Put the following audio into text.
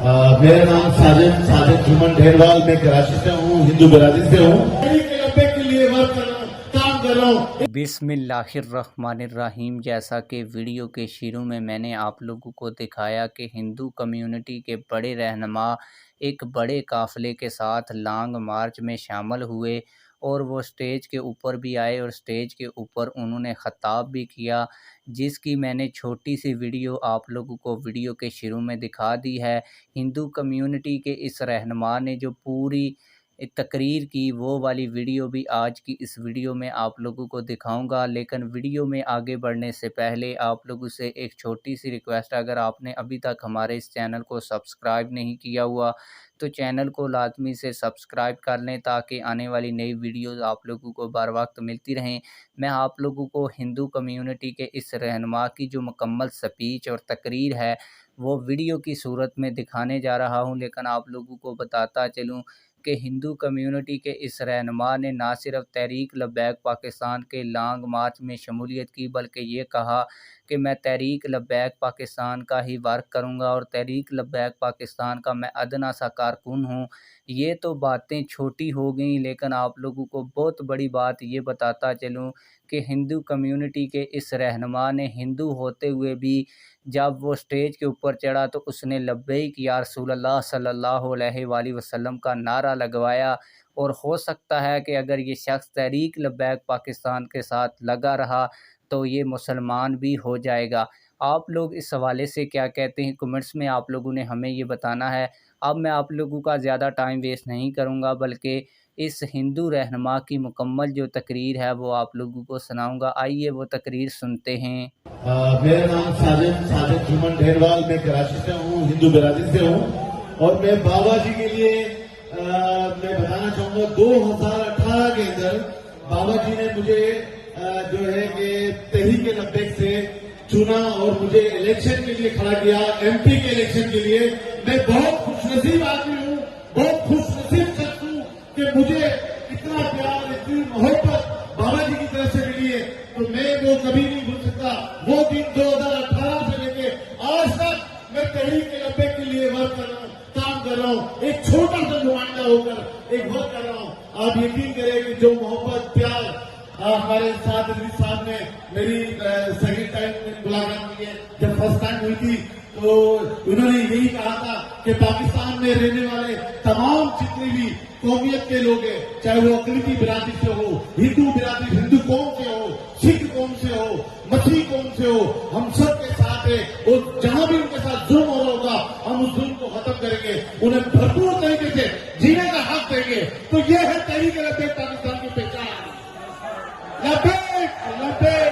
मेरा नाम साजिद जुमन ढेरवाल, मैं कराची से हूँ, हिंदू बिरादरी से हूँ। के लिए वर्क कर रहा हूँ, काम कर रहा हूँ। बिस्मिल्लाहिर्रहमानिर्रहीम। जैसा कि वीडियो के शुरू में मैंने आप लोगों को दिखाया कि हिंदू कम्युनिटी के बड़े रहनुमा एक बड़े काफ़िले के साथ लॉन्ग मार्च में शामिल हुए और वो स्टेज के ऊपर भी आए और स्टेज के ऊपर उन्होंने ख़िताब भी किया, जिसकी मैंने छोटी सी वीडियो आप लोगों को वीडियो के शुरू में दिखा दी है। हिंदू कम्युनिटी के इस रहनुमा ने जो पूरी तकरीर की वो वाली वीडियो भी आज की इस वीडियो में आप लोगों को दिखाऊंगा। लेकिन वीडियो में आगे बढ़ने से पहले आप लोगों से एक छोटी सी रिक्वेस्ट, अगर आपने अभी तक हमारे इस चैनल को सब्सक्राइब नहीं किया हुआ तो चैनल को लाजमी से सब्सक्राइब कर लें ताकि आने वाली नई वीडियोस आप लोगों को बर वक्त मिलती रहें। मैं आप लोगों को हिंदू कम्युनिटी के इस रहनुमा की जो मुकम्मल स्पीच और तकरीर है वो वीडियो की सूरत में दिखाने जा रहा हूं, लेकिन आप लोगों को बताता चलूं कि हिंदू कम्युनिटी के इस रहनुमा ने ना सिर्फ तहरीक लब्बैक पाकिस्तान के लॉन्ग मार्च में शमूलियत की, बल्कि ये कहा कि मैं तहरीक लब्बैक पाकिस्तान का ही वर्क करूंगा और तहरीक लब्बैक पाकिस्तान का मैं अदना सा कारकुन हूं। ये तो बातें छोटी हो गई, लेकिन आप लोगों को बहुत बड़ी बात ये बताता चलूं कि हिंदू कम्युनिटी के इस रहनुमा ने हिंदू होते हुए भी जब वो स्टेज के ऊपर चढ़ा तो उसने लब्बैक या रसूलल्लाह सल्लल्लाहु अलैहि वसल्लम का नारा लगवाया। और हो सकता है कि अगर ये शख्स तहरीक लब्बैक पाकिस्तान के साथ लगा रहा तो ये मुसलमान भी हो जाएगा। आप लोग इस हवाले से क्या कहते हैं, कमेंट्स में आप लोगों ने हमें ये बताना है। अब मैं आप लोगों का ज़्यादा टाइम वेस्ट नहीं करूँगा, बल्कि इस हिंदू रहनुमा की मुकम्मल जो तकरीर है वो आप लोगों को सुनाऊंगा। आइए वो तकरीर सुनते हैं। मेरा नाम साजिद जुमन ढेरवाल, मैं कराची से हूँ, हिंदू बिरादरी से हूँ। और मैं बाबा जी के लिए मैं बताना चाहूँगा 2018 के अंदर बाबा जी ने मुझे जो है कि तहरीक लब्बैक से चुना और मुझे इलेक्शन के लिए खड़ा किया, एमपी के इलेक्शन के लिए। मैं बहुत खुशनसीब आदमी हूँ, बहुत खुशनसीब शख्स हूँ कि मुझे इतना प्यार, इतनी मोहब्बत बाबा जी की तरफ से मिली है, तो मैं वो कभी नहीं भूल सकता। वो दिन 2018 से लेके आज तक मैं तहरीक लब्बैक के लिए वर्क कर रहा हूँ, काम कर रहा हूँ, एक छोटा सा नुमाइंदा होकर एक वर्क कर रहा हूँ। आप यकीन करें कि जो मोहब्बत प्यार हमारे साथ इद्रीस साहब ने मेरी सेकंड टाइम मुलाकात की है, जब फर्स्ट टाइम हुई थी तो उन्होंने यही कहा था कि पाकिस्तान में रहने वाले तमाम जितने भी कौमियत के लोग हैं, चाहे वो अकलियती बिरादरी से हो, हिंदू बिरादरी हिंदू कौम से हो, सिख कौम से हो, मसीह कौम से हो, हम सब के साथ है। और जहां भी उनके साथ जुल्म हो रहा होगा हम उस जुल्म को खत्म करेंगे, उन्हें भरपूर तरीके से जीने का हक देंगे। तो ये है तहरीक लब्बैक पाकिस्तान की पहचान। लब्बैक लब्बैक